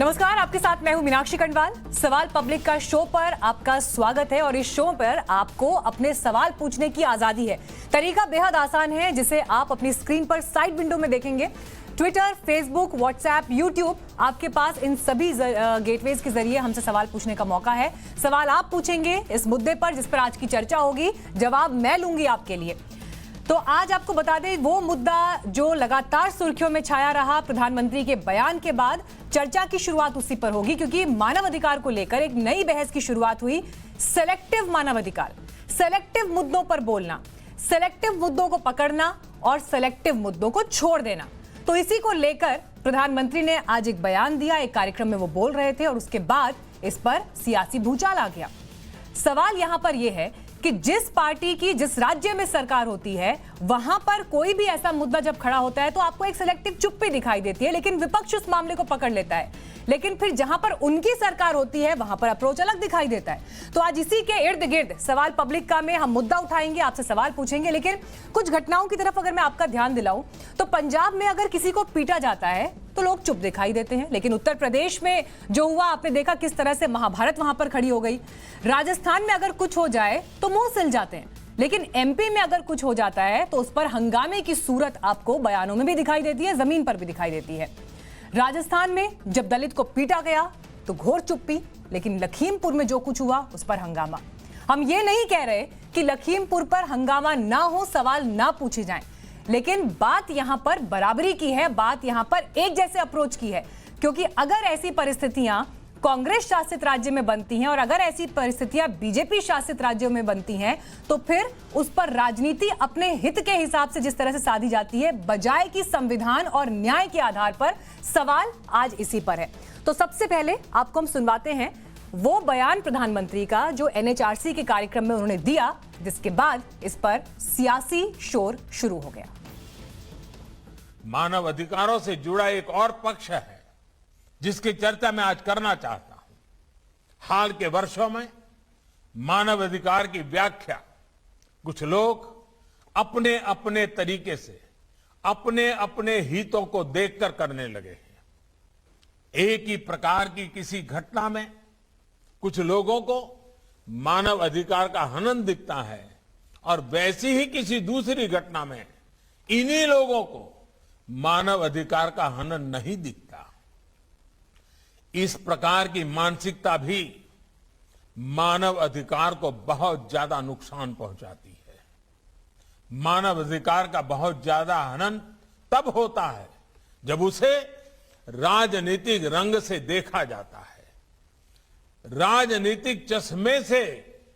नमस्कार, आपके साथ मैं हूं मीनाक्षी खंडवाल। सवाल पब्लिक का शो पर आपका स्वागत है और इस शो पर आपको अपने सवाल पूछने की आजादी है। तरीका बेहद आसान है, जिसे आप अपनी स्क्रीन पर साइड विंडो में देखेंगे। ट्विटर, फेसबुक, व्हाट्सएप, यूट्यूब, आपके पास इन सभी गेटवेज के जरिए हमसे सवाल पूछने का मौका है। सवाल आप पूछेंगे इस मुद्दे पर जिस पर आज की चर्चा होगी, जवाब मैं लूंगी आपके लिए। तो आज आपको बता दें, वो मुद्दा जो लगातार सुर्खियों में छाया रहा प्रधानमंत्री के बयान के बाद, चर्चा की शुरुआत उसी पर होगी, क्योंकि मानव अधिकार को लेकर एक नई बहस की शुरुआत हुई। सेलेक्टिव मानव अधिकार, सेलेक्टिव मुद्दों पर बोलना, सेलेक्टिव मुद्दों को पकड़ना और सेलेक्टिव मुद्दों को छोड़ देना। तो इसी को लेकर प्रधानमंत्री ने आज एक बयान दिया, एक कार्यक्रम में वो बोल रहे थे और उसके बाद इस पर सियासी भूचाल आ गया। सवाल यहां पर यह है कि जिस पार्टी की जिस राज्य में सरकार होती है, वहां पर कोई भी ऐसा मुद्दा जब खड़ा होता है तो आपको एक सिलेक्टिव चुप्पी दिखाई देती है, लेकिन विपक्ष उस मामले को पकड़ लेता है। लेकिन फिर जहां पर उनकी सरकार होती है, वहां पर अप्रोच अलग दिखाई देता है। तो आज इसी के इर्द गिर्द सवाल पब्लिक का में हम मुद्दा उठाएंगे, आपसे सवाल पूछेंगे। लेकिन कुछ घटनाओं की तरफ अगर मैं आपका ध्यान दिलाऊं, तो पंजाब में अगर किसी को पीटा जाता है तो लोग चुप दिखाई देते हैं, लेकिन उत्तर प्रदेश में जो हुआ आपने देखा किस तरह से महाभारत वहां पर खड़ी हो गई। राजस्थान में अगर कुछ हो जाए तो मुंह सिल जाते हैं, लेकिन एमपी में अगर कुछ हो जाता है तो उस पर हंगामे की सूरत आपको बयानों में भी दिखाई देती है, जमीन पर भी दिखाई देती है। राजस्थान में जब दलित को पीटा गया तो घोर चुप्पी, लेकिन लखीमपुर में जो कुछ हुआ उस पर हंगामा। हम ये नहीं कह रहे कि लखीमपुर पर हंगामा ना हो, सवाल ना पूछे जाएं, लेकिन बात यहां पर बराबरी की है, बात यहां पर एक जैसे अप्रोच की है। क्योंकि अगर ऐसी परिस्थितियां कांग्रेस शासित राज्य में बनती हैं और अगर ऐसी परिस्थितियां बीजेपी शासित राज्यों में बनती हैं, तो फिर उस पर राजनीति अपने हित के हिसाब से जिस तरह से साधी जाती है, बजाय कि संविधान और न्याय के आधार पर। सवाल आज इसी पर है। तो सबसे पहले आपको हम सुनवाते हैं वो बयान प्रधानमंत्री का जो एनएचआरसी के कार्यक्रम में उन्होंने दिया, जिसके बाद इस पर सियासी शोर शुरू हो गया। मानव अधिकारों से जुड़ा एक और पक्ष है जिसकी चर्चा मैं आज करना चाहता हूं। हाल के वर्षों में मानव अधिकार की व्याख्या कुछ लोग अपने अपने तरीके से अपने अपने हितों को देखकर करने लगे हैं। एक ही प्रकार की किसी घटना में कुछ लोगों को मानव अधिकार का हनन दिखता है और वैसी ही किसी दूसरी घटना में इन्हीं लोगों को मानव अधिकार का हनन नहीं दिखता। इस प्रकार की मानसिकता भी मानव अधिकार को बहुत ज्यादा नुकसान पहुंचाती है। मानव अधिकार का बहुत ज्यादा हनन तब होता है जब उसे राजनीतिक रंग से देखा जाता है, राजनीतिक चश्मे से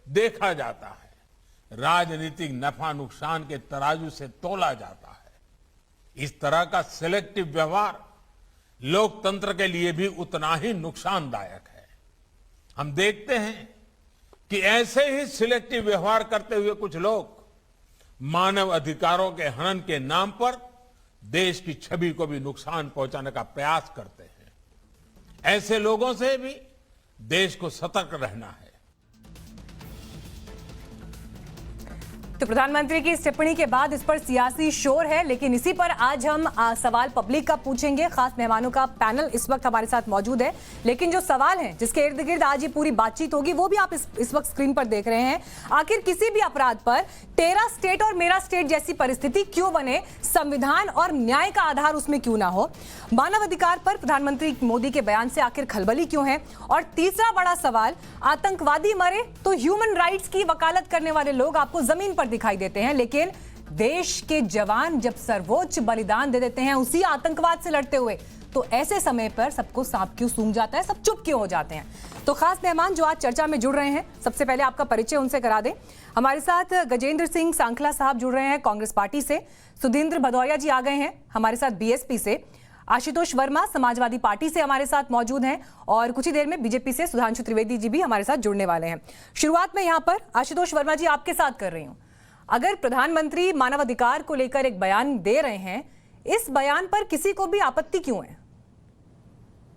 देखा जाता है, राजनीतिक नफा नुकसान के तराजू से तोला जाता है। इस तरह का सिलेक्टिव व्यवहार लोकतंत्र के लिए भी उतना ही नुकसानदायक है। हम देखते हैं कि ऐसे ही सिलेक्टिव व्यवहार करते हुए कुछ लोग मानव अधिकारों के हनन के नाम पर देश की छवि को भी नुकसान पहुंचाने का प्रयास करते हैं। ऐसे लोगों से भी देश को सतर्क रहना है। तो प्रधानमंत्री की इस टिप्पणी के बाद इस पर सियासी शोर है, लेकिन इसी पर आज हम सवाल पब्लिक का पूछेंगे। खास मेहमानों का पैनल इस वक्त हमारे साथ मौजूद है, लेकिन जो सवाल है जिसके इर्द गिर्द आज ये पूरी बातचीत होगी, वो भी आप इस वक्त स्क्रीन पर देख रहे हैं। आखिर किसी भी अपराध पर तेरा स्टेट और मेरा स्टेट जैसी परिस्थिति क्यों बने, संविधान और न्याय का आधार उसमें क्यों ना हो, मानव अधिकार पर प्रधानमंत्री मोदी के बयान से आखिर खलबली क्यों है, और तीसरा बड़ा सवाल, आतंकवादी मरे तो ह्यूमन राइट्स की वकालत करने वाले लोग आपको जमीन पर दिखाई देते हैं, लेकिन देश के जवान जब सर्वोच्च बलिदान दे देते हैं उसी आतंकवाद से लड़ते हुए, तो ऐसे समय पर सबको सांप क्यों सूंघ जाता है, सब चुप क्यों हो जाते हैं। तो खास मेहमान जो आज चर्चा में जुड़ रहे हैं, सबसे पहले आपका परिचय उनसे करा दें। हमारे साथ गजेंद्र सिंह सांखला साहब जुड़ रहे हैं कांग्रेस पार्टी से, सुधींद्र भदौरिया जी आ गए हैं हमारे साथ बीएसपी से, आशुतोष वर्मा समाजवादी पार्टी से हमारे साथ मौजूद हैं, और कुछ ही देर में बीजेपी से सुधांशु त्रिवेदी जी भी हमारे साथ जुड़ने वाले हैं। शुरुआत में यहां पर आशुतोष वर्मा जी आपके साथ कर रही हूं। अगर प्रधानमंत्री मानव अधिकार को लेकर एक बयान दे रहे हैं, इस बयान पर किसी को भी आपत्ति क्यों है?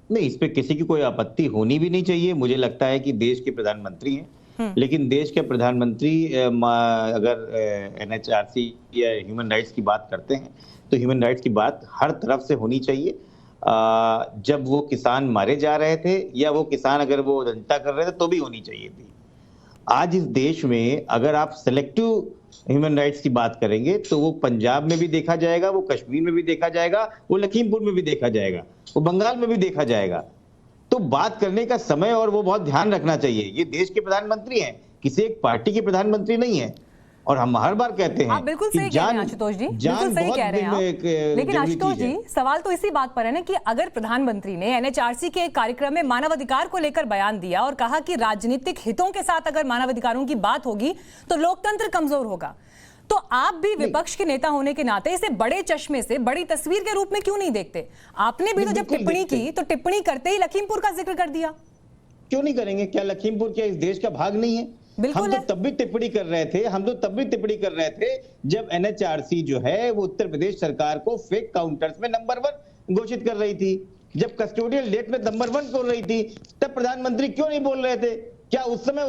नहीं, इस पे किसी की कोई आपत्ति होनी भी नहीं चाहिए। मुझे लगता है कि देश के प्रधानमंत्री हैं, लेकिन देश के प्रधानमंत्री अगर एनएचआरसी या ह्यूमन राइट्स की बात करते हैं तो ह्यूमन राइट्स की बात हर तरफ से होनी चाहिए। जब वो किसान मारे जा रहे थे या वो किसान अगर वो जनता कर रहे थे तो भी होनी चाहिए थी। आज इस देश में अगर आप सिलेक्टिव ह्यूमन राइट्स की बात करेंगे तो वो पंजाब में भी देखा जाएगा, वो कश्मीर में भी देखा जाएगा, वो लखीमपुर में भी देखा जाएगा, वो बंगाल में भी देखा जाएगा। तो बात करने का समय और वो बहुत ध्यान रखना चाहिए। ये देश के प्रधानमंत्री हैं, किसी एक पार्टी के प्रधानमंत्री नहीं है। और हम हर बार कहते हैं आप बिल्कुल सही कह रहे हैं आशुतोष जी, बिल्कुल सही कह रहे हैं आप। लेकिन आशुतोष जी, सवाल तो इसी बात पर है ना कि अगर प्रधानमंत्री ने एनएचआरसी के एक कार्यक्रम में मानवाधिकार को लेकर बयान दिया और कहा कि राजनीतिक हितों के साथ अगर मानवाधिकारों की बात होगी तो लोकतंत्र कमजोर होगा, तो आप भी विपक्ष के नेता होने के नाते इसे बड़े चश्मे से, बड़ी तस्वीर के रूप में क्यों नहीं देखते? आपने भी तो जब टिप्पणी की तो टिप्पणी करते ही लखीमपुर का जिक्र कर दिया। क्यों नहीं करेंगे? क्या लखीमपुर क्या इस देश का भाग नहीं है? हम तो तब भी टिप्पणी कर रहे थे जब एनएचआरसी जो है वो उत्तर प्रदेश सरकार को फेक काउंटर्स में नंबर 1 घोषित कर रही थी, जब कस्टोडियल डेट में नंबर 1 बोल रही थी, तब प्रधानमंत्री क्यों नहीं बोल रहे थे? क्या उस समय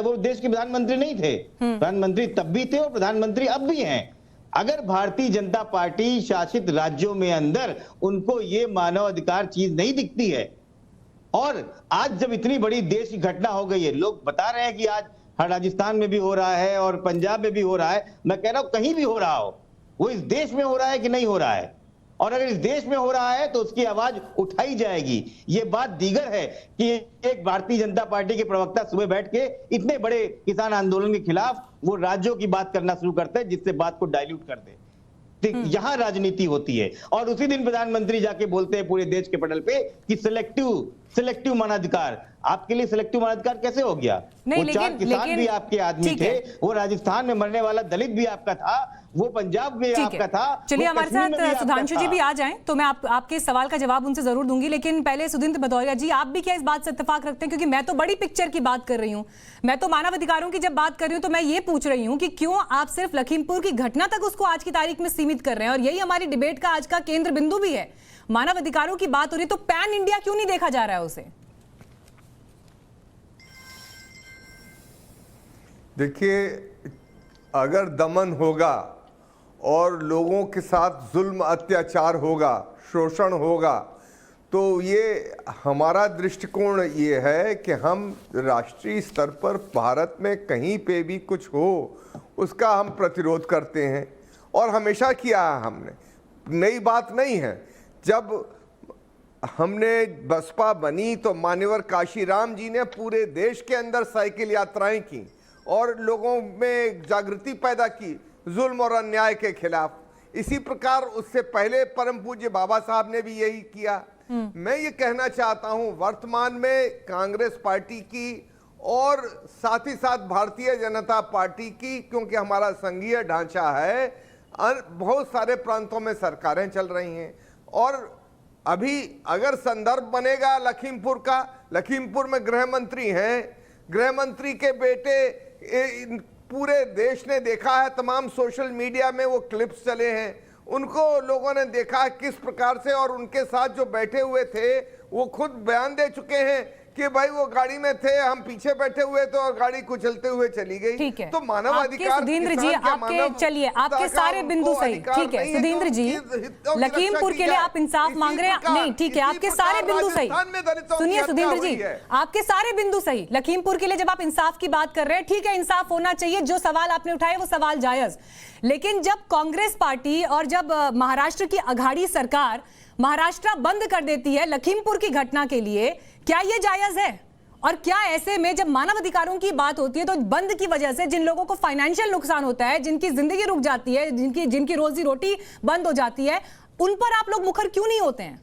वो देश के प्रधानमंत्री नहीं थे? प्रधानमंत्री तब भी थे और प्रधानमंत्री अब भी हैं। अगर भारतीय जनता पार्टी शासित राज्यों में अंदर उनको ये मानव अधिकार चीज नहीं दिखती है, और आज जब इतनी बड़ी देश की घटना हो गई है, लोग बता रहे हैं कि आज राजस्थान में भी हो रहा है और पंजाब में भी हो रहा है, मैं कह रहा हूं कहीं भी हो रहा हो, वो इस देश में हो रहा है कि नहीं हो रहा है? और अगर इस देश में हो रहा है तो उसकी आवाज उठाई जाएगी। ये बात दीगर है कि एक भारतीय जनता पार्टी के प्रवक्ता सुबह बैठ के इतने बड़े किसान आंदोलन के खिलाफ वो राज्यों की बात करना शुरू करते हैं जिससे बात को डाइल्यूट कर दे। यहां राजनीति होती है और उसी दिन प्रधानमंत्री जाके बोलते हैं पूरे देश के पटल पे कि सिलेक्टिव मानवाधिकार। आपके लिए सिलेक्टिव मानवाधिकार कैसे हो गया? वो 4 किसान भी आपके आदमी थे, वो राजस्थान में मरने वाला दलित भी आपका था, वो पंजाब में आपका था। चलिए हमारे साथ सुधांशु जी भी आ जाएं तो मैं आपके सवाल का जवाब उनसे जरूर दूंगी, लेकिन पहले सुधींद्र भदौरिया जी, आप भी क्या इस बात से इत्तेफाक रखते हैं? क्योंकि मैं तो बड़ी पिक्चर की बात कर रही हूं, मैं तो मानव अधिकारों की जब बात कर रही हूं तो मैं ये पूछ रही हूं कि क्यों आप सिर्फ लखीमपुर की घटना तक उसको आज की तारीख में सीमित कर रहे हैं? और यही हमारी डिबेट का आज का केंद्र बिंदु भी है। मानव अधिकारों की बात हो रही है तो पैन इंडिया क्यों नहीं देखा जा रहा है उसे? देखिए, अगर दमन होगा और लोगों के साथ जुल्म अत्याचार होगा, शोषण होगा, तो ये हमारा दृष्टिकोण ये है कि हम राष्ट्रीय स्तर पर भारत में कहीं पे भी कुछ हो उसका हम प्रतिरोध करते हैं और हमेशा किया है हमने। नई बात नहीं है। जब हमने बसपा बनी तो मान्यवर काशीराम जी ने पूरे देश के अंदर साइकिल यात्राएं की और लोगों में जागृति पैदा की जुल्म और अन्याय के खिलाफ। इसी प्रकार उससे पहले परम पूज्य बाबा साहब ने भी यही किया। मैं ये कहना चाहता हूं, वर्तमान में कांग्रेस पार्टी की और साथ ही साथ भारतीय जनता पार्टी की, क्योंकि हमारा संघीय ढांचा है, बहुत सारे प्रांतों में सरकारें चल रही हैं और अभी अगर संदर्भ बनेगा लखीमपुर का, लखीमपुर में गृह मंत्री हैं, गृह मंत्री के बेटे पूरे देश ने देखा है, तमाम सोशल मीडिया में वो क्लिप्स चले हैं, उनको लोगों ने देखा है किस प्रकार से, और उनके साथ जो बैठे हुए थे वो खुद बयान दे चुके हैं कि भाई वो गाड़ी में थे, हम पीछे बैठे हुए थे और गाड़ी कुचलते हुए चली गई। ठीक है, तो मानवाधिकार, सुधींद्र जी आपके, चलिए आपके सारे बिंदु सही, ठीक है सुधींद्र जी, लखीमपुर के लिए आप इंसाफ मांग रहे हैं, नहीं ठीक है, आपके सारे बिंदु सही, सुनिए सुधींद्र जी, आपके सारे बिंदु सही। लखीमपुर के लिए जब आप इंसाफ की बात कर रहे हैं, ठीक है इंसाफ होना चाहिए, जो सवाल आपने उठाए वो सवाल जायज, लेकिन जब कांग्रेस पार्टी और जब महाराष्ट्र की अघाड़ी सरकार महाराष्ट्र बंद कर देती है लखीमपुर की घटना के लिए, क्या यह जायज है? और क्या ऐसे में जब मानव अधिकारों की बात होती है तो बंद की वजह से जिन लोगों को फाइनेंशियल नुकसान होता है, जिनकी जिंदगी रुक जाती है, जिनकी रोजी रोटी बंद हो जाती है, उन पर आप लोग मुखर क्यों नहीं होते हैं?